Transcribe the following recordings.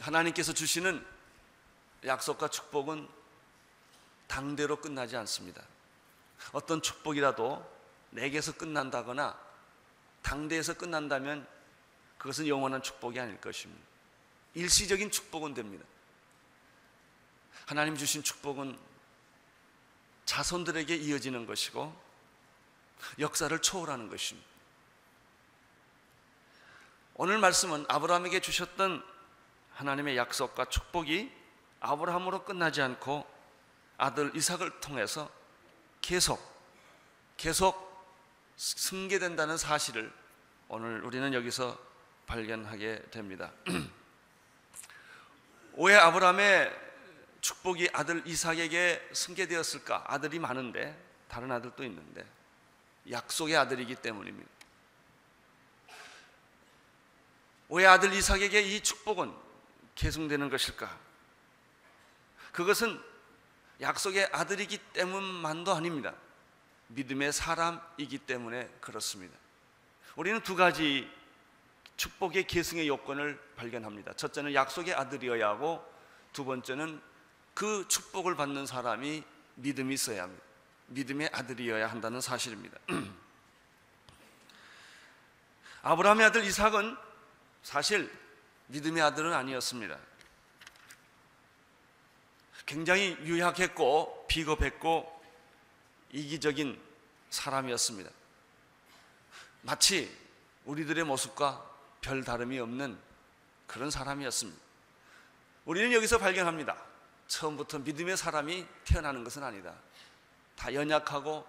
하나님께서 주시는 약속과 축복은 당대로 끝나지 않습니다. 어떤 축복이라도 내게서 끝난다거나 당대에서 끝난다면 그것은 영원한 축복이 아닐 것입니다. 일시적인 축복은 됩니다. 하나님 주신 축복은 자손들에게 이어지는 것이고 역사를 초월하는 것입니다. 오늘 말씀은 아브라함에게 주셨던 하나님의 약속과 축복이 아브라함으로 끝나지 않고 아들 이삭을 통해서 계속 승계된다는 사실을 오늘 우리는 여기서 발견하게 됩니다. 왜 아브라함의 축복이 아들 이삭에게 승계되었을까? 아들이 많은데, 다른 아들도 있는데 약속의 아들이기 때문입니다. 왜 아들 이삭에게 이 축복은 계승되는 것일까? 그것은 약속의 아들이기 때문만도 아닙니다. 믿음의 사람이기 때문에 그렇습니다. 우리는 두 가지 축복의 계승의 요건을 발견합니다. 첫째는 약속의 아들이어야 하고, 두 번째는 그 축복을 받는 사람이 믿음이 있어야 합니다. 믿음의 아들이어야 한다는 사실입니다. 아브라함의 아들 이삭은 사실 믿음의 아들은 아니었습니다. 굉장히 유약했고 비겁했고 이기적인 사람이었습니다. 마치 우리들의 모습과 별 다름이 없는 그런 사람이었습니다. 우리는 여기서 발견합니다. 처음부터 믿음의 사람이 태어나는 것은 아니다. 다 연약하고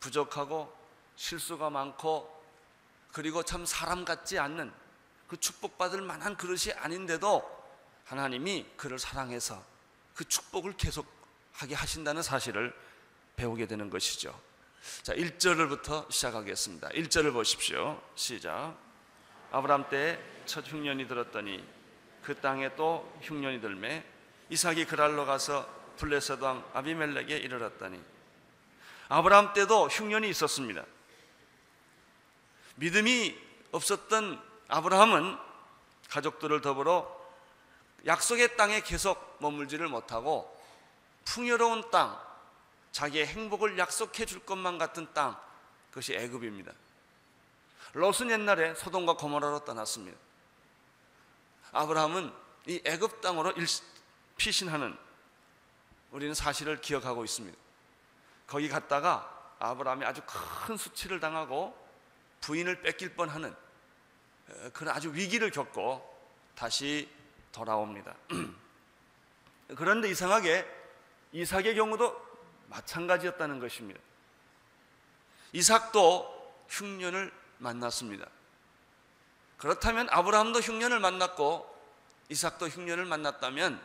부족하고 실수가 많고, 그리고 참 사람 같지 않는, 그 축복받을 만한 그릇이 아닌데도 하나님이 그를 사랑해서 그 축복을 계속하게 하신다는 사실을 배우게 되는 것이죠. 자, 1절부터 시작하겠습니다. 1절을 보십시오. 시작. 아브라함 때 첫 흉년이 들었더니 그 땅에 또 흉년이 들매 이삭이 그랄로 가서 블레셋 왕 아비멜렉에 이르렀더니, 아브라함 때도 흉년이 있었습니다. 믿음이 없었던 아브라함은 가족들을 더불어 약속의 땅에 계속 머물지를 못하고 풍요로운 땅, 자기의 행복을 약속해 줄 것만 같은 땅, 그것이 애굽입니다. 롯은 옛날에 소돔과 고모라로 떠났습니다. 아브라함은 이 애굽 땅으로 피신하는, 우리는 사실을 기억하고 있습니다. 거기 갔다가 아브라함이 아주 큰 수치를 당하고 부인을 뺏길 뻔하는 그런 아주 위기를 겪고 다시 돌아옵니다. 그런데 이상하게 이삭의 경우도 마찬가지였다는 것입니다. 이삭도 흉년을 만났습니다. 그렇다면 아브라함도 흉년을 만났고 이삭도 흉년을 만났다면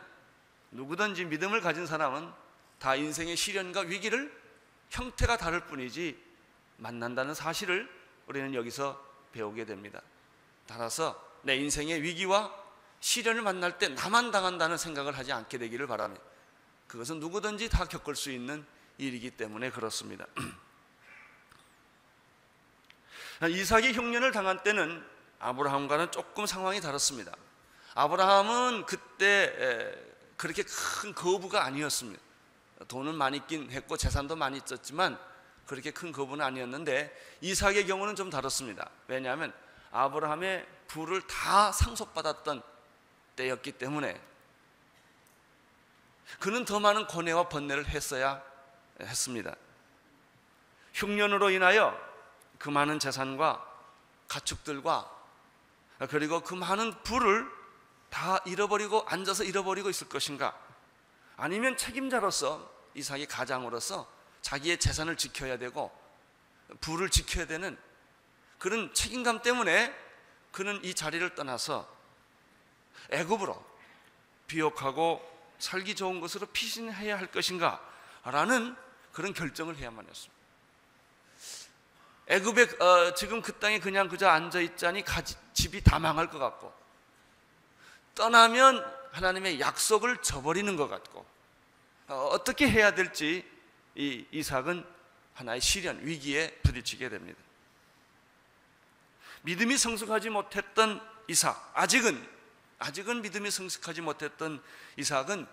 누구든지 믿음을 가진 사람은 다 인생의 시련과 위기를 형태가 다를 뿐이지 만난다는 사실을 우리는 여기서 배우게 됩니다. 따라서 내 인생의 위기와 시련을 만날 때 나만 당한다는 생각을 하지 않게 되기를 바랍니다. 그것은 누구든지 다 겪을 수 있는 일이기 때문에 그렇습니다. 이삭이 흉년을 당한 때는 아브라함과는 조금 상황이 다릅니다. 아브라함은 그때 그렇게 큰 거부가 아니었습니다. 돈은 많이 있긴 했고 재산도 많이 있었지만 그렇게 큰 거부는 아니었는데, 이삭의 경우는 좀 다릅니다. 왜냐하면 아브라함의 부를 다 상속받았던 때였기 때문에 그는 더 많은 고뇌와 번뇌를 했어야 했습니다. 흉년으로 인하여 그 많은 재산과 가축들과 그리고 그 많은 부를 다 잃어버리고 앉아서 잃어버리고 있을 것인가, 아니면 책임자로서 이삭이 가장으로서 자기의 재산을 지켜야 되고 부를 지켜야 되는 그런 책임감 때문에 그는 이 자리를 떠나서 애굽으로 비옥하고 살기 좋은 것으로 피신해야 할 것인가 라는 그런 결정을 해야만 했습니다. 애굽에 지금 그 땅에 그냥 그저 앉아있자니 집이 다 망할 것 같고, 떠나면 하나님의 약속을 저버리는 것 같고, 어떻게 해야 될지 이 이삭은 하나의 시련, 위기에 부딪히게 됩니다. 믿음이 성숙하지 못했던 이삭, 아직은 믿음이 성숙하지 못했던 이삭은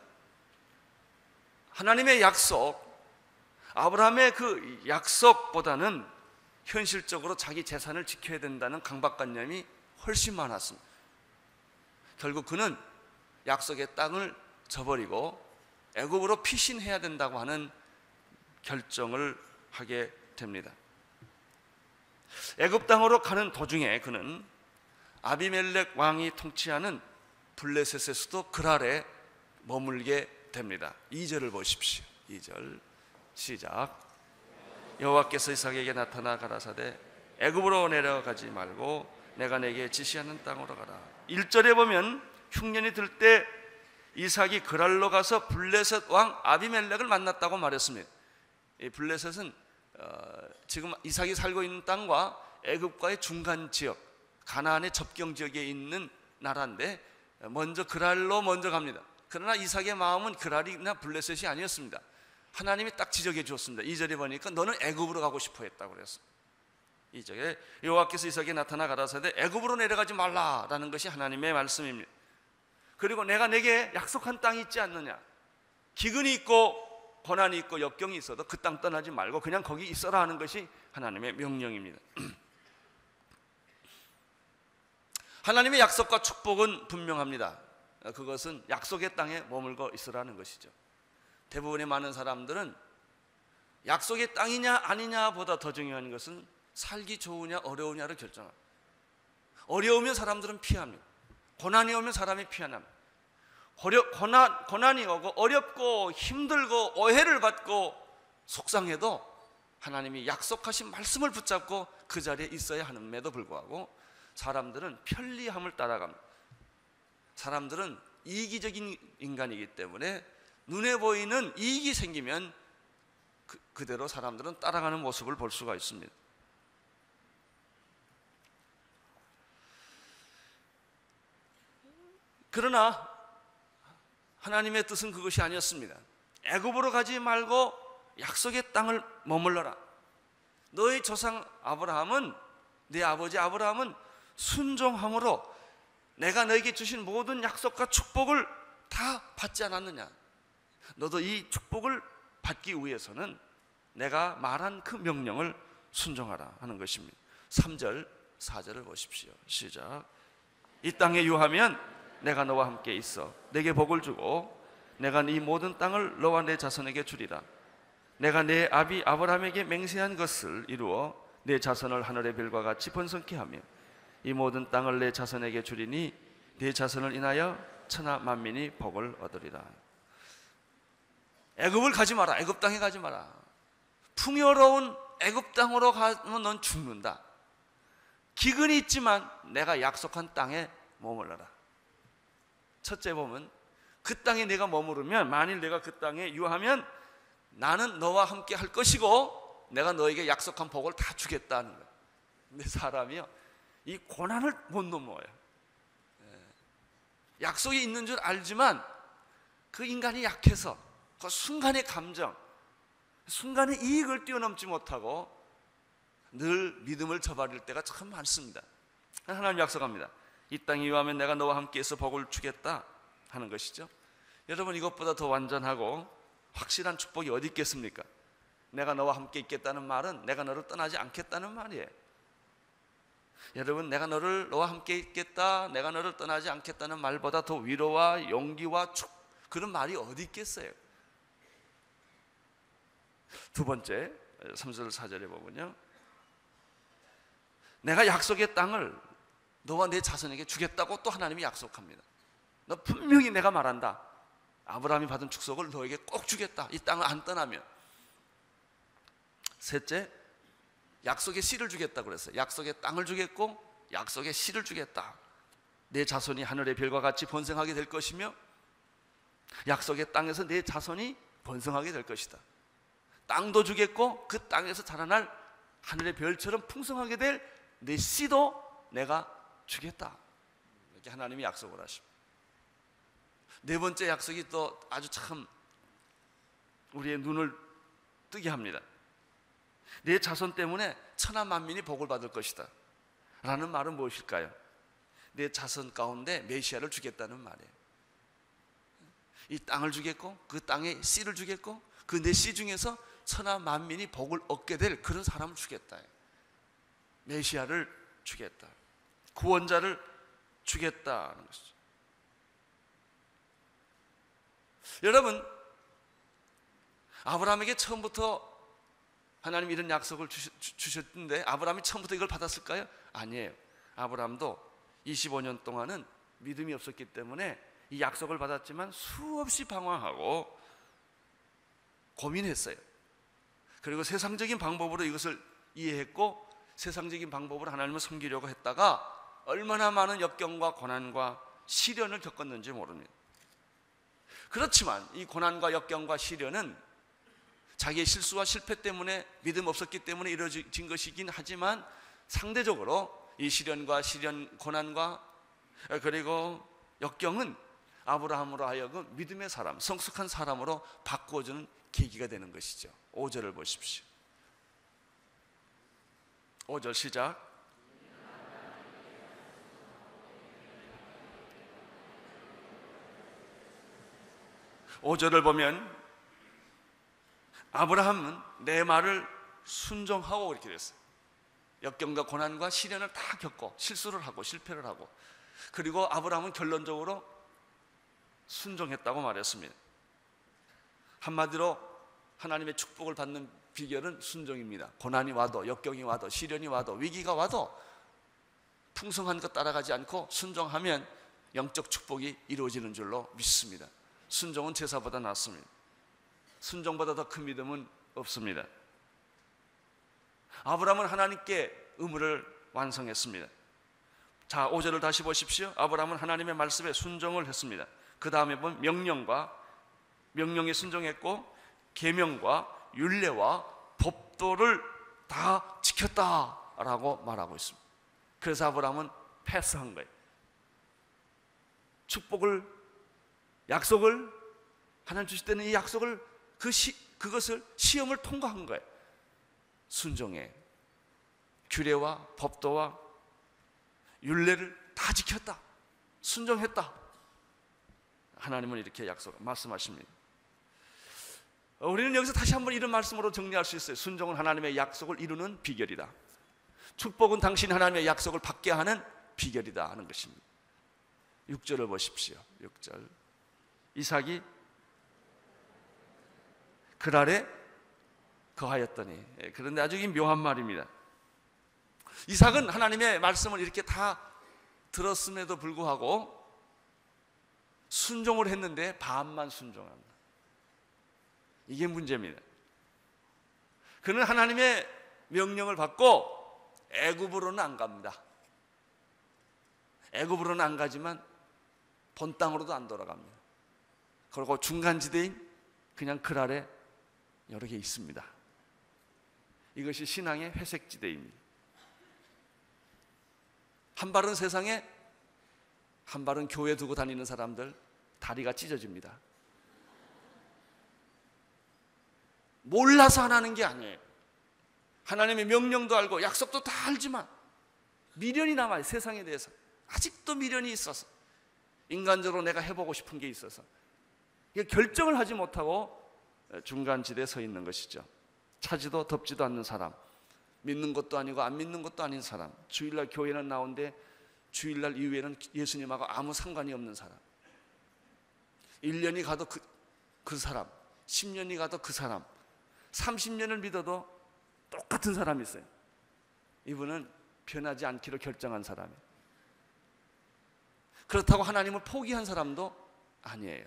하나님의 약속, 아브라함의 그 약속보다는 현실적으로 자기 재산을 지켜야 된다는 강박관념이 훨씬 많았습니다. 결국 그는 약속의 땅을 저버리고 애굽으로 피신해야 된다고 하는 결정을 하게 됩니다. 애굽 땅으로 가는 도중에 그는 아비멜렉 왕이 통치하는 블레셋의 수도 그랄에 머물게 됩니다. 2절을 보십시오. 2절 시작. 여호와께서 이삭에게 나타나 가라사대 애굽으로 내려가지 말고 내가 내게 지시하는 땅으로 가라. 1절에 보면 흉년이 들 때 이삭이 그랄로 가서 블레셋 왕 아비멜렉을 만났다고 말했습니다. 이 블레셋은 지금 이삭이 살고 있는 땅과 애굽과의 중간 지역, 가나안의 접경 지역에 있는 나라인데 먼저 그랄로 먼저 갑니다. 그러나 이삭의 마음은 그랄이나 블레셋이 아니었습니다. 하나님이 딱 지적해 주었습니다. 2절에 보니까 너는 애굽으로 가고 싶어 했다고 그랬습니다. 2절에 여호와께서 이삭에게 나타나 가라사대 애굽으로 내려가지 말라라는 것이 하나님의 말씀입니다. 그리고 내가 내게 약속한 땅이 있지 않느냐, 기근이 있고 고난이 있고 역경이 있어도 그 땅 떠나지 말고 그냥 거기 있어라 하는 것이 하나님의 명령입니다. 하나님의 약속과 축복은 분명합니다. 그것은 약속의 땅에 머물고 있으라는 것이죠. 대부분의 많은 사람들은 약속의 땅이냐 아니냐보다 더 중요한 것은 살기 좋으냐 어려우냐를 결정합니다. 어려우면 사람들은 피합니다. 고난이 오면 사람이 피합니다. 고난이 오고 어렵고 힘들고 오해를 받고 속상해도 하나님이 약속하신 말씀을 붙잡고 그 자리에 있어야 함에도 불구하고 사람들은 편리함을 따라갑니다. 사람들은 이기적인 인간이기 때문에 눈에 보이는 이익이 생기면 그대로 사람들은 따라가는 모습을 볼 수가 있습니다. 그러나 하나님의 뜻은 그것이 아니었습니다. 애굽으로 가지 말고 약속의 땅을 머물러라. 너희 조상 아브라함은, 네 아버지 아브라함은 순종함으로 내가 너에게 주신 모든 약속과 축복을 다 받지 않았느냐. 너도 이 축복을 받기 위해서는 내가 말한 그 명령을 순종하라 하는 것입니다. 3절 4절을 보십시오. 시작. 이 땅에 유하면 내가 너와 함께 있어 내게 복을 주고 내가 네 모든 땅을 너와 내 자손에게 주리라. 내가 내 아비 아브라함에게 맹세한 것을 이루어 내 자손을 하늘의 별과 같이 번성케 하며 이 모든 땅을 내 자손에게 주리니 내 자손을 인하여 천하 만민이 복을 얻으리라. 애굽을 가지 마라. 애굽 땅에 가지 마라. 풍요로운 애굽 땅으로 가면 넌 죽는다. 기근이 있지만 내가 약속한 땅에 머물러라. 첫째 보면 그 땅에 내가 머무르면, 만일 내가 그 땅에 유하면 나는 너와 함께 할 것이고 내가 너에게 약속한 복을 다 주겠다는 거예요. 근데 사람이요, 이 고난을 못 넘어요. 약속이 있는 줄 알지만 그 인간이 약해서 그 순간의 감정, 순간의 이익을 뛰어넘지 못하고 늘 믿음을 저버릴 때가 참 많습니다. 하나님 약속합니다. 이 땅에 유하면 내가 너와 함께해서 복을 주겠다 하는 것이죠. 여러분, 이것보다 더 완전하고 확실한 축복이 어디 있겠습니까? 내가 너와 함께 있겠다는 말은 내가 너를 떠나지 않겠다는 말이에요. 여러분, 내가 너와 함께 있겠다, 내가 너를 떠나지 않겠다는 말보다 더 위로와 용기와 그런 말이 어디 있겠어요? 두 번째 3절 4절에 보면요, 내가 약속의 땅을 너와 내 자손에게 주겠다고 또 하나님이 약속합니다. 너 분명히 내가 말한다. 아브라함이 받은 축복을 너에게 꼭 주겠다. 이 땅을 안 떠나면. 셋째, 약속의 씨를 주겠다 그랬어요. 약속의 땅을 주겠고 약속의 씨를 주겠다. 내 자손이 하늘의 별과 같이 번성하게 될 것이며 약속의 땅에서 내 자손이 번성하게 될 것이다. 땅도 주겠고 그 땅에서 자라날 하늘의 별처럼 풍성하게 될 내 씨도 내가 주겠다. 이렇게 하나님이 약속을 하십니다. 네 번째 약속이 또 아주 참 우리의 눈을 뜨게 합니다. 내 자손 때문에 천하 만민이 복을 받을 것이다 라는 말은 무엇일까요? 내 자손 가운데 메시아를 주겠다는 말이에요. 이 땅을 주겠고 그 땅에 씨를 주겠고 그 내 씨 중에서 천하 만민이 복을 얻게 될 그런 사람을 주겠다. 메시아를 주겠다. 구원자를 주겠다는 것이죠. 여러분, 아브라함에게 처음부터 하나님이 이런 약속을 주셨는데 아브라함이 처음부터 이걸 받았을까요? 아니에요. 아브라함도 25년 동안은 믿음이 없었기 때문에 이 약속을 받았지만 수없이 방황하고 고민했어요. 그리고 세상적인 방법으로 이것을 이해했고 세상적인 방법으로 하나님을 섬기려고 했다가 얼마나 많은 역경과 고난과 시련을 겪었는지 모릅니다. 그렇지만 이 고난과 역경과 시련은 자기의 실수와 실패 때문에 믿음 없었기 때문에 이루어진 것이긴 하지만 상대적으로 이 시련과 고난과 그리고 역경은 아브라함으로 하여금 믿음의 사람, 성숙한 사람으로 바꾸어주는 계기가 되는 것이죠. 5절을 보십시오. 5절 시작. (5절을) 보면 아브라함은 내 말을 순종하고 이렇게 됐어요. 역경과 고난과 시련을 다 겪고 실수를 하고 실패를 하고 그리고 아브라함은 결론적으로 순종했다고 말했습니다. 한마디로 하나님의 축복을 받는 비결은 순종입니다. 고난이 와도 역경이 와도 시련이 와도 위기가 와도 풍성한 것 따라가지 않고 순종하면 영적 축복이 이루어지는 줄로 믿습니다. 순종은 제사보다 낫습니다. 순종보다 더 큰 믿음은 없습니다. 아브라함은 하나님께 의무를 완성했습니다. 자, 5절을 다시 보십시오. 아브라함은 하나님의 말씀에 순종을 했습니다. 그 다음에 보면 명령에 순종했고 계명과 율례와 법도를 다 지켰다라고 말하고 있습니다. 그래서 아브라함은 패스한 거예요. 축복을, 약속을 하나님 주실 때는 이 약속을 그것을 시험을 통과한 거예요. 순종해 규례와 법도와 율례를 다 지켰다. 순종했다. 하나님은 이렇게 말씀하십니다. 우리는 여기서 다시 한번 이런 말씀으로 정리할 수 있어요. 순종은 하나님의 약속을 이루는 비결이다. 축복은 당신 하나님의 약속을 받게 하는 비결이다 하는 것입니다. 6절을 보십시오. 6절. 이삭이 그랄에 거하였더니. 그런데 아주 묘한 말입니다. 이삭은 하나님의 말씀을 이렇게 다 들었음에도 불구하고 순종을 했는데 반만 순종합니다. 이게 문제입니다. 그는 하나님의 명령을 받고 애굽으로는 안 갑니다. 애굽으로는 안 가지만 본 땅으로도 안 돌아갑니다. 그리고 중간지대인 그냥 그 아래 여러 개 있습니다. 이것이 신앙의 회색지대입니다. 한 발은 세상에, 한 발은 교회 두고 다니는 사람들 다리가 찢어집니다. 몰라서 안 하는 게 아니에요. 하나님의 명령도 알고 약속도 다 알지만 미련이 남아요. 세상에 대해서 아직도 미련이 있어서, 인간적으로 내가 해보고 싶은 게 있어서 결정을 하지 못하고 중간지대에 서 있는 것이죠. 차지도 덥지도 않는 사람, 믿는 것도 아니고 안 믿는 것도 아닌 사람, 주일날 교회는 나오는데 주일날 이후에는 예수님하고 아무 상관이 없는 사람, 1년이 가도 그 사람, 10년이 가도 그 사람, 30년을 믿어도 똑같은 사람이 있어요. 이분은 변하지 않기로 결정한 사람이에요. 그렇다고 하나님을 포기한 사람도 아니에요.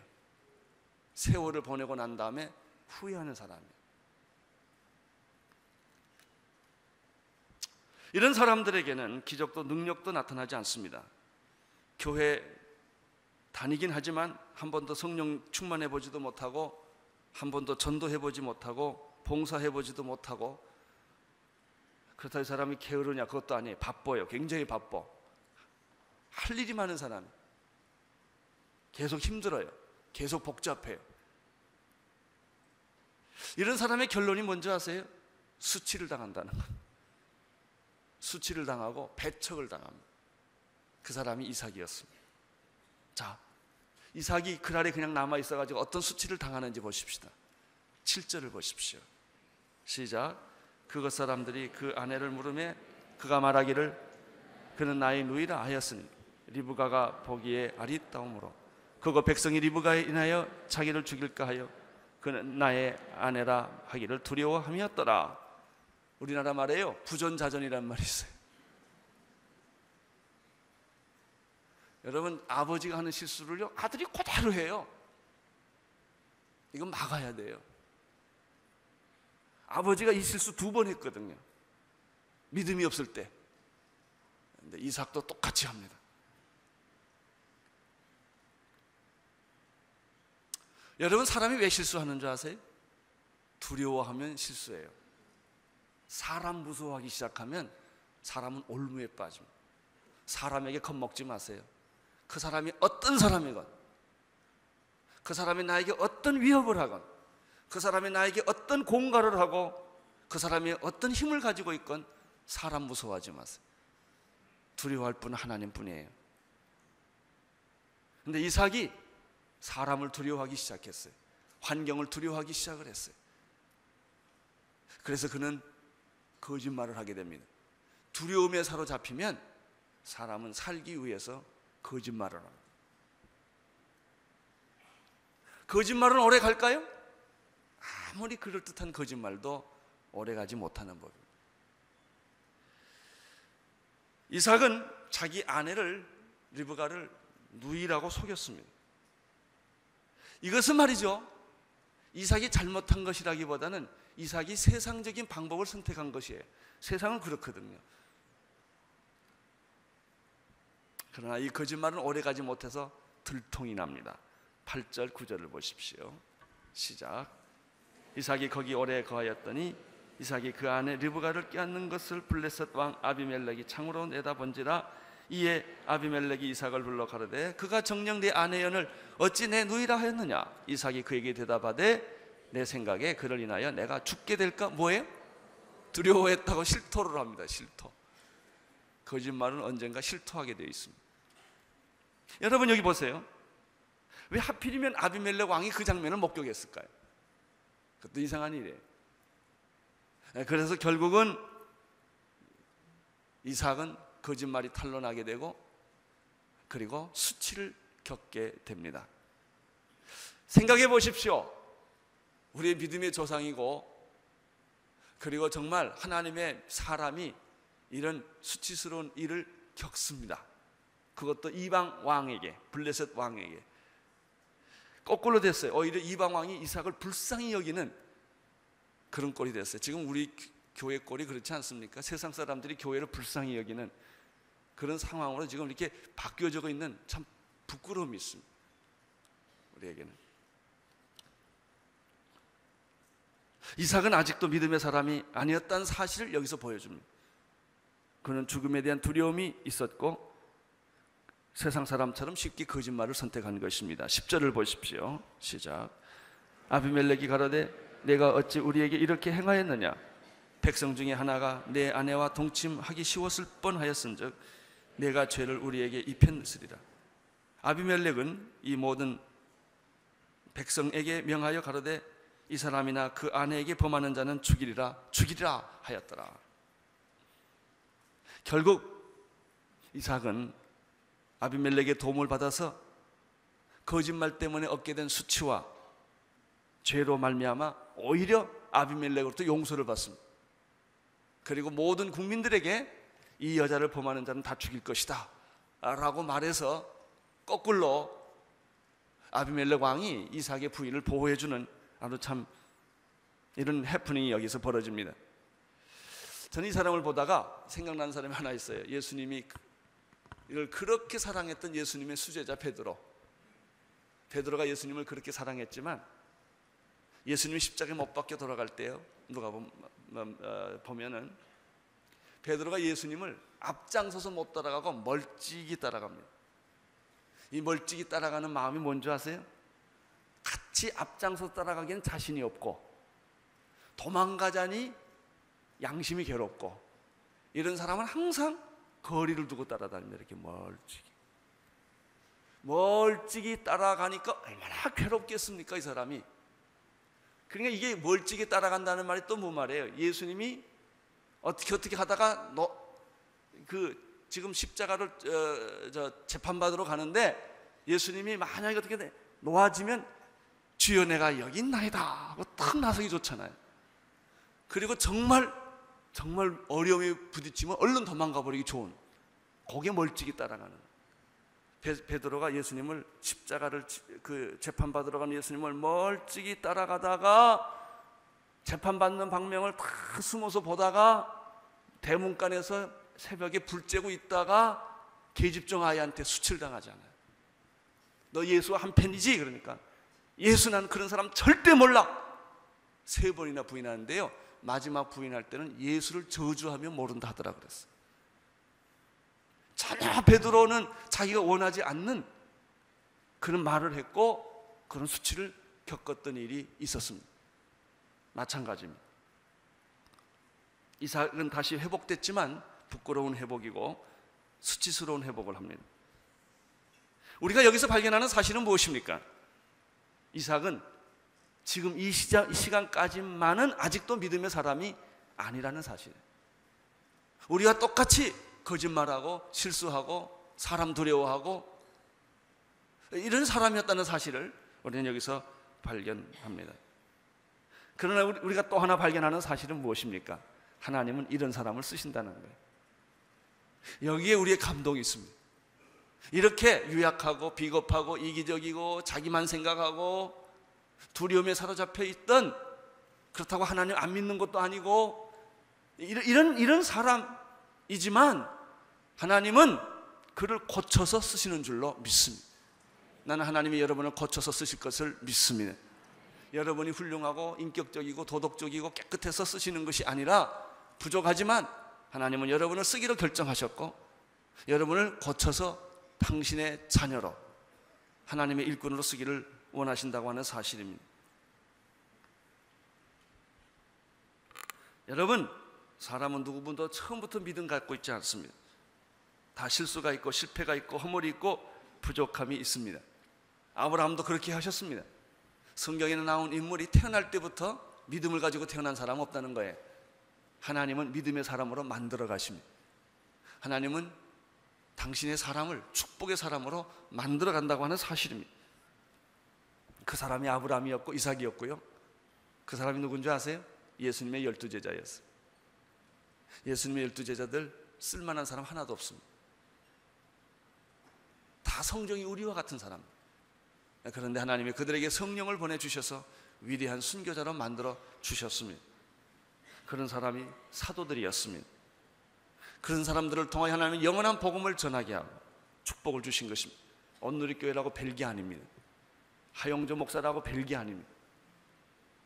세월을 보내고 난 다음에 후회하는 사람이에요. 이런 사람들에게는 기적도 능력도 나타나지 않습니다. 교회 다니긴 하지만 한 번도 성령 충만해 보지도 못하고, 한 번도 전도해 보지 못하고, 봉사해 보지도 못하고, 그렇다고 이 사람이 게으르냐? 그것도 아니에요. 바빠요. 굉장히 바빠. 할 일이 많은 사람, 계속 힘들어요. 계속 복잡해요. 이런 사람의 결론이 뭔지 아세요? 수치를 당한다는 것. 수치를 당하고 배척을 당합니다. 그 사람이 이삭이었습니다. 자, 이삭이 그날에 그냥 남아있어가지고 어떤 수치를 당하는지 보십시다. 7절을 보십시오. 시작. 그것 사람들이 그 아내를 물으매 그가 말하기를 그는 나의 누이라 하였으니 리브가가 보기에 아리따움으로 그거 백성이 리브가에 인하여 자기를 죽일까 하여 그는 나의 아내라 하기를 두려워함이었더라. 우리나라 말에요, 부전자전이란 말이 있어요. 여러분, 아버지가 하는 실수를요 아들이 그대로 해요. 이건 막아야 돼요. 아버지가 이 실수 2번 했거든요. 믿음이 없을 때. 근데 이삭도 똑같이 합니다. 여러분, 사람이 왜 실수하는 줄 아세요? 두려워하면 실수해요. 사람 무서워하기 시작하면 사람은 올무에 빠집니다. 사람에게 겁먹지 마세요. 그 사람이 어떤 사람이건, 그 사람이 나에게 어떤 위협을 하건, 그 사람이 나에게 어떤 공갈을 하고, 그 사람이 어떤 힘을 가지고 있건 사람 무서워하지 마세요. 두려워할 분은 하나님뿐이에요. 근데 이삭이 사람을 두려워하기 시작했어요. 환경을 두려워하기 시작을 했어요. 그래서 그는 거짓말을 하게 됩니다. 두려움에 사로잡히면 사람은 살기 위해서 거짓말을 합니다. 거짓말은 오래 갈까요? 아무리 그럴듯한 거짓말도 오래 가지 못하는 법입니다. 이삭은 자기 아내를 리브가를 누이라고 속였습니다. 이것은 말이죠, 이삭이 잘못한 것이라기보다는 이삭이 세상적인 방법을 선택한 것이에요. 세상은 그렇거든요. 그러나 이 거짓말은 오래가지 못해서 들통이 납니다. 8절 9절을 보십시오. 시작. 이삭이 거기 오래 거하였더니 이삭이 그 아내 리브가를 껴안는 것을 블레셋 왕 아비멜렉이 창으로 내다본지라. 이에 아비멜렉이 이삭을 불러 가로되 그가 정녕 내 아내연을 어찌 내 누이라 하였느냐. 이삭이 그에게 대답하되 내 생각에 그를 인하여 내가 죽게 될까. 뭐예요? 두려워했다고 실토를 합니다. 실토. 거짓말은 언젠가 실토하게 되어 있습니다. 여러분, 여기 보세요. 왜 하필이면 아비멜렉 왕이 그 장면을 목격했을까요? 그것도 이상한 일이에요. 그래서 결국은 이삭은 거짓말이 탄로나게 되고, 그리고 수치를 겪게 됩니다. 생각해 보십시오. 우리의 믿음의 조상이고, 그리고 정말 하나님의 사람이 이런 수치스러운 일을 겪습니다. 그것도 이방 왕에게, 블레셋 왕에게. 거꾸로 됐어요. 오히려 이방 왕이 이삭을 불쌍히 여기는 그런 꼴이 됐어요. 지금 우리 교회 꼴이 그렇지 않습니까? 세상 사람들이 교회를 불쌍히 여기는 그런 상황으로 지금 이렇게 바뀌어져 있는 참 부끄러움이 있습니다. 우리에게는. 이삭은 아직도 믿음의 사람이 아니었다는 사실을 여기서 보여줍니다. 그는 죽음에 대한 두려움이 있었고 세상 사람처럼 쉽게 거짓말을 선택한 것입니다. 10절을 보십시오. 시작. 아비멜렉이 가로되 내가 어찌 우리에게 이렇게 행하였느냐. 백성 중에 하나가 내 아내와 동침하기 쉬웠을 뻔하였은즉 내가 죄를 우리에게 입혔으리라. 아비멜렉은 이 모든 백성에게 명하여 가로되 이 사람이나 그 아내에게 범하는 자는 죽이리라 하였더라. 결국 이삭은 아비멜렉의 도움을 받아서 거짓말 때문에 얻게 된 수치와 죄로 말미암아 오히려 아비멜렉으로부터 용서를 받습니다. 그리고 모든 국민들에게 이 여자를 범하는 자는 다 죽일 것이다 라고 말해서 거꾸로 아비멜렉 왕이 이삭의 부인을 보호해주는 아주 참 이런 해프닝이 여기서 벌어집니다. 저는 이 사람을 보다가 생각나는 사람이 하나 있어요. 예수님이 이걸 그렇게 사랑했던 예수님의 수제자 베드로가 예수님을 그렇게 사랑했지만 예수님이 십자가에 못 박혀 돌아갈 때요, 누가 보면은 베드로가 예수님을 앞장서서 못 따라가고 멀찍이 따라갑니다. 이 멀찍이 따라가는 마음이 뭔지 아세요? 같이 앞장서 따라가기엔 자신이 없고 도망가자니 양심이 괴롭고, 이런 사람은 항상 거리를 두고 따라다닙니다. 이렇게 멀찍이 따라가니까 얼마나 괴롭겠습니까, 이 사람이. 그러니까 이게 멀찍이 따라간다는 말이 또 뭐 말이에요? 예수님이 어떻게 하다가 지금 십자가를 재판받으러 가는데 예수님이 만약에 어떻게 놓아지면 주여 내가 여기 있나이다 하고 탁 나서기 좋잖아요. 그리고 정말 어려움에 부딪히면 얼른 도망가 버리기 좋은, 거기에 멀찍이 따라가는 베드로가 예수님을 십자가를 재판받으러 가는 예수님을 멀찍이 따라가다가 재판받는 방면을 다 숨어서 보다가 대문간에서 새벽에 불 쬐고 있다가 계집종 아이한테 수칠당하잖아요. 너 예수와 한편이지? 그러니까 예수 난 그런 사람 절대 몰라. 3번이나 부인하는데요, 마지막 부인할 때는 예수를 저주하며 모른다 하더라 그랬어요. 전혀 베드로는 자기가 원하지 않는 그런 말을 했고 그런 수치를 겪었던 일이 있었습니다. 마찬가지입니다. 이삭은 다시 회복됐지만 부끄러운 회복이고 수치스러운 회복을 합니다. 우리가 여기서 발견하는 사실은 무엇입니까? 이삭은 지금 이 시간까지만은 아직도 믿음의 사람이 아니라는 사실. 우리가 똑같이 거짓말하고 실수하고 사람 두려워하고 이런 사람이었다는 사실을 우리는 여기서 발견합니다. 그러나 우리가 또 하나 발견하는 사실은 무엇입니까? 하나님은 이런 사람을 쓰신다는 거예요. 여기에 우리의 감동이 있습니다. 이렇게 유약하고 비겁하고 이기적이고 자기만 생각하고 두려움에 사로잡혀 있던, 그렇다고 하나님 안 믿는 것도 아니고 이런 사람이지만 하나님은 그를 고쳐서 쓰시는 줄로 믿습니다. 나는 하나님이 여러분을 고쳐서 쓰실 것을 믿습니다. 여러분이 훌륭하고 인격적이고 도덕적이고 깨끗해서 쓰시는 것이 아니라 부족하지만 하나님은 여러분을 쓰기로 결정하셨고 여러분을 고쳐서 당신의 자녀로 하나님의 일꾼으로 쓰기를 원하신다고 하는 사실입니다. 여러분, 사람은 누구보다 처음부터 믿음 갖고 있지 않습니다. 다 실수가 있고 실패가 있고 허물이 있고 부족함이 있습니다. 아브라함도 그렇게 하셨습니다. 성경에는 나온 인물이 태어날 때부터 믿음을 가지고 태어난 사람은 없다는 거예요. 하나님은 믿음의 사람으로 만들어 가십니다. 하나님은 당신의 사람을 축복의 사람으로 만들어 간다고 하는 사실입니다. 그 사람이 아브라함이었고 이삭이었고요. 그 사람이 누군지 아세요? 예수님의 12제자였어요. 예수님의 12제자들 쓸만한 사람 하나도 없습니다. 다 성정이 우리와 같은 사람. 그런데 하나님이 그들에게 성령을 보내주셔서 위대한 순교자로 만들어 주셨습니다. 그런 사람이 사도들이었습니다. 그런 사람들을 통하여 하나님은 영원한 복음을 전하게 하고 축복을 주신 것입니다. 온누리교회라고 별게 아닙니다. 하용조 목사라고 별게 아닙니다.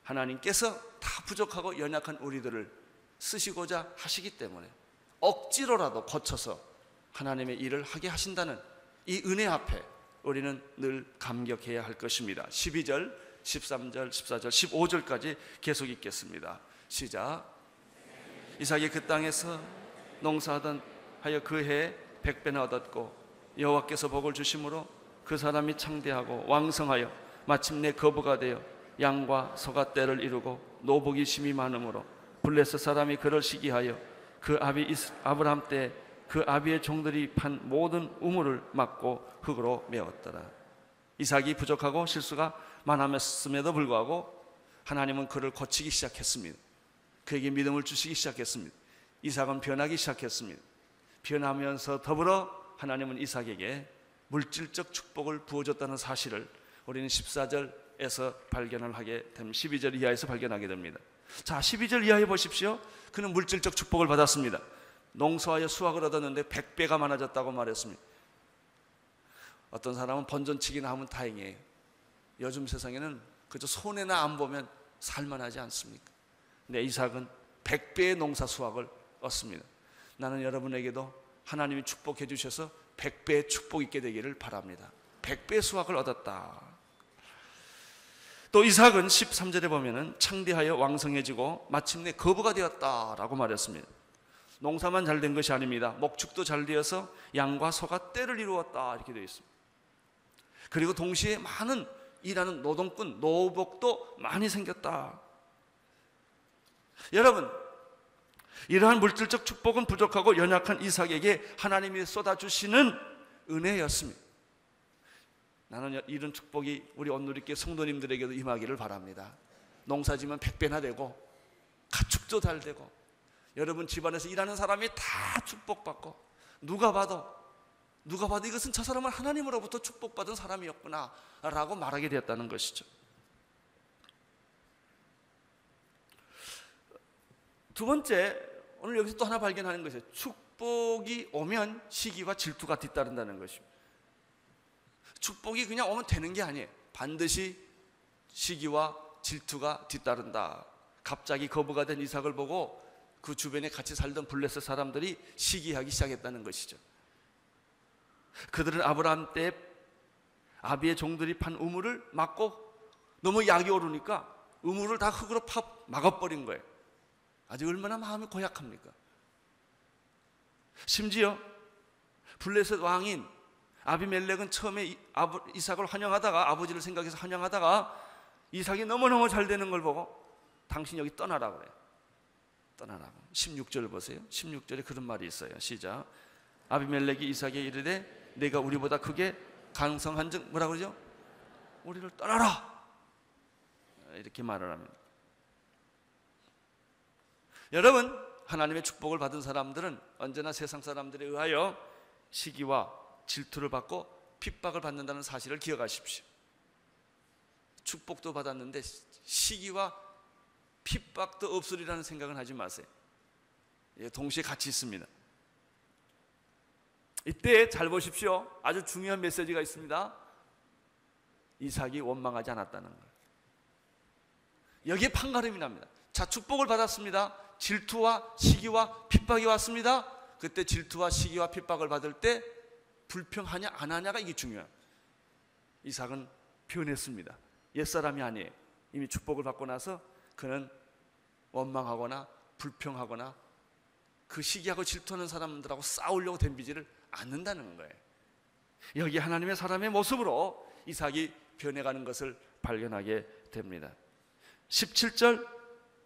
하나님께서 다 부족하고 연약한 우리들을 쓰시고자 하시기 때문에 억지로라도 고쳐서 하나님의 일을 하게 하신다는 이 은혜 앞에 우리는 늘 감격해야 할 것입니다. 12절, 13절, 14절, 15절까지 계속 읽겠습니다. 시작. 이삭이 그 땅에서 농사하던 하여 그 해 100배나 얻었고 여호와께서 복을 주심으로 그 사람이 창대하고 왕성하여 마침내 거부가 되어 양과 소가 떼를 이루고 노복이 심이 많으므로 블레셋 사람이 그를 시기하여 그 아비 아브라함 때 그 아비의 종들이 판 모든 우물을 막고 흙으로 메웠더라. 이삭이 부족하고 실수가 많았음에도 불구하고 하나님은 그를 고치기 시작했습니다. 그에게 믿음을 주시기 시작했습니다. 이삭은 변하기 시작했습니다. 변하면서 더불어 하나님은 이삭에게 물질적 축복을 부어줬다는 사실을 우리는 14절에서 발견을 하게 됩니다. 12절 이하에서 발견하게 됩니다. 자, 12절 이하에 보십시오. 그는 물질적 축복을 받았습니다. 농사하여 수확을 얻었는데 100배가 많아졌다고 말했습니다. 어떤 사람은 번전치기나 하면 다행이에요. 요즘 세상에는 그저 손해나 안 보면 살만하지 않습니까? 근데 이삭은 100배의 농사 수확을 얻습니다. 나는 여러분에게도 하나님이 축복해 주셔서 100배의 축복 있게 되기를 바랍니다. 100배의 수확을 얻었다. 또 이삭은 13절에 보면은 창대하여 왕성해지고 마침내 거부가 되었다라고 말했습니다. 농사만 잘 된 것이 아닙니다. 목축도 잘 되어서 양과 소가 떼를 이루었다 이렇게 되어 있습니다. 그리고 동시에 많은 일하는 노동꾼, 노복도 많이 생겼다. 여러분, 이러한 물질적 축복은 부족하고 연약한 이삭에게 하나님이 쏟아주시는 은혜였습니다. 나는 이런 축복이 우리 온누리교회 성도님들에게도 임하기를 바랍니다. 농사지면 100배나 되고 가축도 잘 되고 여러분 집안에서 일하는 사람이 다 축복받고 누가 봐도 이것은 저 사람은 하나님으로부터 축복받은 사람이었구나 라고 말하게 되었다는 것이죠. 두 번째, 오늘 여기서 또 하나 발견하는 것이에요. 축복이 오면 시기와 질투가 뒤따른다는 것입니다. 축복이 그냥 오면 되는 게 아니에요. 반드시 시기와 질투가 뒤따른다. 갑자기 거부가 된 이삭을 보고 그 주변에 같이 살던 블레셋 사람들이 시기하기 시작했다는 것이죠. 그들은 아브라함 때 아비의 종들이 판 우물을 막고 너무 약이 오르니까 우물을 다 흙으로 막아버린 거예요. 아직 얼마나 마음이 고약합니까? 심지어 블레셋 왕인 아비멜렉은 처음에 이삭을 환영하다가 아버지를 생각해서 환영하다가 이삭이 너무너무 잘 되는 걸 보고 당신 여기 떠나라고 그래요. 떠나라고. 16절 보세요. 16절에 그런 말이 있어요. 시작. 아비멜렉이 이삭에게 이르되 내가 우리보다 크게 강성한즉 뭐라고 그러죠? 우리를 떠나라. 이렇게 말을 합니다. 여러분, 하나님의 축복을 받은 사람들은 언제나 세상 사람들에 의하여 시기와 질투를 받고 핍박을 받는다는 사실을 기억하십시오. 축복도 받았는데 시기와 핍박도 없으리라는 생각은 하지 마세요. 동시에 같이 있습니다. 이때 잘 보십시오. 아주 중요한 메시지가 있습니다. 이삭이 원망하지 않았다는 걸. 여기에 판가름이 납니다. 자, 축복을 받았습니다. 질투와 시기와 핍박이 왔습니다. 그때 질투와 시기와 핍박을 받을 때 불평하냐 안 하냐가 이게 중요해요. 이삭은 변했습니다. 옛사람이 아니에요. 이미 축복을 받고 나서 그는 원망하거나 불평하거나 그 시기하고 질투하는 사람들하고 싸우려고 덤비지를 않는다는 거예요. 여기 하나님의 사람의 모습으로 이삭이 변해가는 것을 발견하게 됩니다. 17절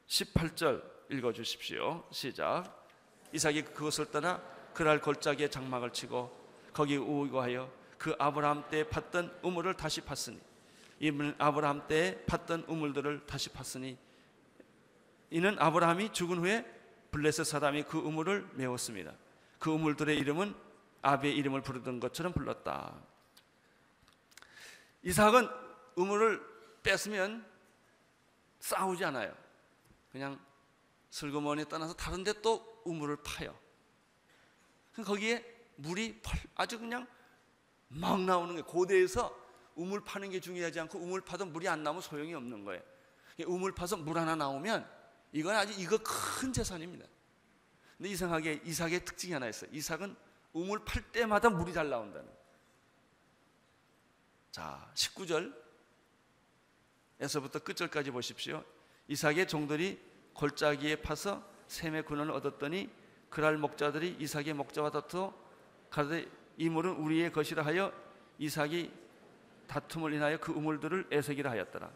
18절 읽어주십시오. 시작. 이삭이 그것을 떠나 그날 골짜기에 장막을 치고 거기 우거하여 그 아브라함 때 팠던 우물을 다시 팠으니 이는 아브라함 때 팠던 우물들을 다시 팠으니 이는 아브라함이 죽은 후에 블레셋 사람이 그 우물을 메웠습니다. 그 우물들의 이름은 아비의 이름을 부르던 것처럼 불렀다. 이삭은 우물을 뺐으면 싸우지 않아요. 그냥 슬그머니 떠나서 다른 데 또 우물을 파요. 거기에 물이 아주 그냥 막 나오는 거예요. 고대에서 우물 파는 게 중요하지 않고 우물 파도 물이 안 나오면 소용이 없는 거예요. 우물 파서 물 하나 나오면 이건 아주 큰 재산입니다. 근데 이상하게 이삭의 특징이 하나 있어요. 이삭은 우물 팔 때마다 물이 잘 나온다는 거예요. 자, 19절에서부터 끝절까지 보십시오. 이삭의 종들이 골짜기에 파서 셈의 군원을 얻었더니 그날 목자들이 이삭의 목자와 다투어 가로되 이 물은 우리의 것이라 하여 이삭이 다툼을 인하여 그 우물들을 에색이라 하였더라.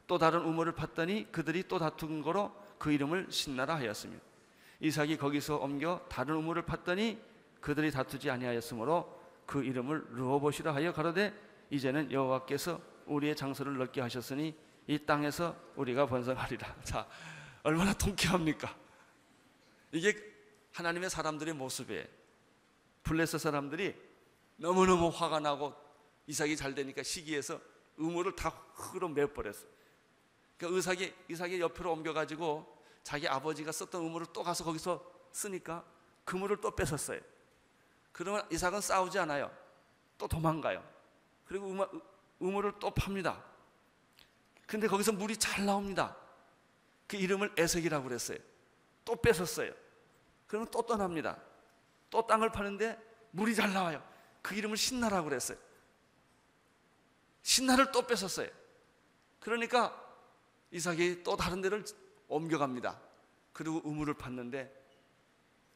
또 다른 우물을 팠더니 그들이 또 다툰 거로 그 이름을 신나라 하였습니다. 이삭이 거기서 옮겨 다른 우물을 팠더니 그들이 다투지 아니하였으므로 그 이름을 르호봇이라 하여 가로되 이제는 여호와께서 우리의 장소를 넓게 하셨으니 이 땅에서 우리가 번성하리라. 자, 얼마나 통쾌합니까? 이게 하나님의 사람들의 모습이에요. 블레셋 사람들이 너무너무 화가 나고 이삭이 잘 되니까 시기해서 우물을 다 흙으로 메워버렸어요. 그 이삭이 옆으로 옮겨가지고 자기 아버지가 썼던 우물을 또 가서 거기서 쓰니까 그 물을 또 뺏었어요. 그러면 이삭은 싸우지 않아요. 또 도망가요. 그리고 우물을 또 팝니다. 근데 거기서 물이 잘 나옵니다. 그 이름을 에색이라고 그랬어요. 또 뺏었어요. 그러면 또 떠납니다. 또 땅을 파는데 물이 잘 나와요. 그 이름을 신나라고 그랬어요. 신나를 또 뺏었어요. 그러니까 이삭이 또 다른 데를 옮겨갑니다. 그리고 우물을 팠는데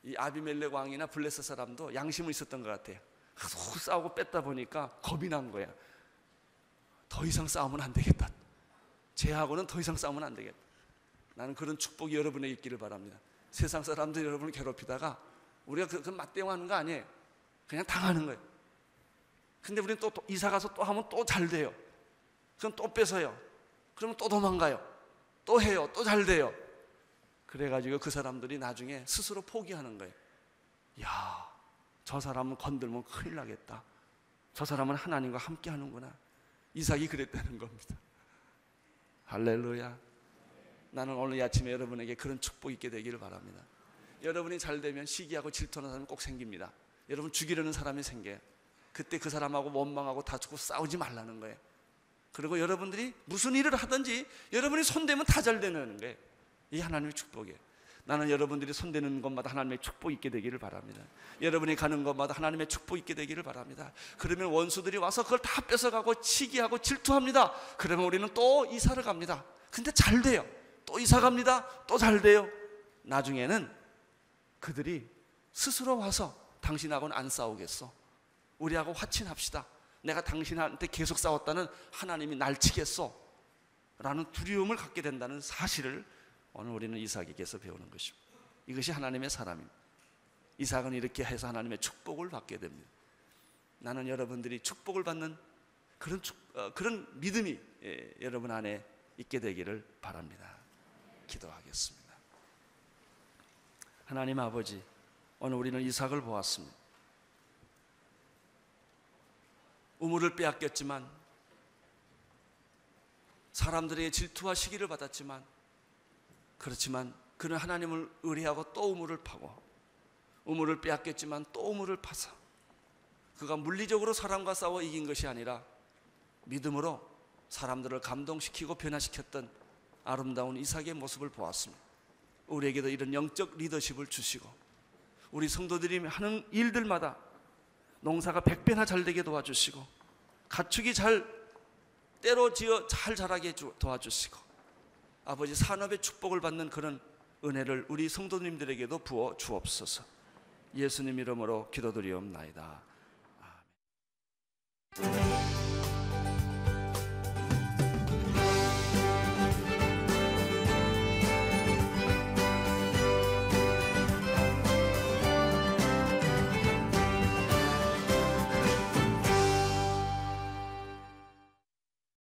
이 아비멜렉 왕이나 블레셋 사람도 양심은 있었던 것 같아요. 계속 싸우고 뺐다 보니까 겁이 난 거야. 더 이상 싸우면 안 되겠다. 쟤하고는 더 이상 싸우면 안 되겠다. 나는 그런 축복이 여러분에게 있기를 바랍니다. 세상 사람들이 여러분을 괴롭히다가 우리가 그 맞대응하는 거 아니에요. 그냥 당하는 거예요. 근데 우리는 또 이사 가서 또 하면 또 잘 돼요. 그럼 또 뺏어요. 그러면 또 도망가요. 또 해요. 또 잘 돼요. 그래가지고 그 사람들이 나중에 스스로 포기하는 거예요. 야, 저 사람은 건들면 큰일 나겠다. 저 사람은 하나님과 함께 하는구나. 이삭이 그랬다는 겁니다. 할렐루야. 나는 오늘 아침에 여러분에게 그런 축복이 있게 되기를 바랍니다. 여러분이 잘 되면 시기하고 질투하는 사람이 꼭 생깁니다. 여러분 죽이려는 사람이 생겨요. 그때 그 사람하고 원망하고 다투고 싸우지 말라는 거예요. 그리고 여러분들이 무슨 일을 하든지 여러분이 손대면 다 잘 되는 거예요. 이게 하나님의 축복이에요. 나는 여러분들이 손대는 것마다 하나님의 축복이 있게 되기를 바랍니다. 여러분이 가는 것마다 하나님의 축복이 있게 되기를 바랍니다. 그러면 원수들이 와서 그걸 다 뺏어가고 시기하고 질투합니다. 그러면 우리는 또 이사를 갑니다. 근데 잘 돼요. 또 이사 갑니다. 또 잘 돼요. 나중에는 그들이 스스로 와서 당신하고는 안 싸우겠어. 우리하고 화친합시다. 내가 당신한테 계속 싸웠다는 하나님이 날 치겠어 라는 두려움을 갖게 된다는 사실을 오늘 우리는 이삭에게서 배우는 것입니다. 이것이 하나님의 사람입니다. 이삭은 이렇게 해서 하나님의 축복을 받게 됩니다. 나는 여러분들이 축복을 받는 그런 믿음이 여러분 안에 있게 되기를 바랍니다. 기도하겠습니다. 하나님 아버지, 오늘 우리는 이삭을 보았습니다. 우물을 빼앗겼지만, 사람들에게 질투와 시기를 받았지만, 그렇지만 그는 하나님을 의뢰하고 또 우물을 파고, 우물을 빼앗겼지만 또 우물을 파서, 그가 물리적으로 사람과 싸워 이긴 것이 아니라 믿음으로 사람들을 감동시키고 변화시켰던 아름다운 이삭의 모습을 보았습니다. 우리에게도 이런 영적 리더십을 주시고, 우리 성도들이 하는 일들마다 농사가 100배나 잘 되게 도와주시고, 가축이 때로 지어 잘 자라게 도와주시고, 아버지 산업의 축복을 받는 그런 은혜를 우리 성도님들에게도 부어 주옵소서. 예수님 이름으로 기도드리옵나이다. 아멘.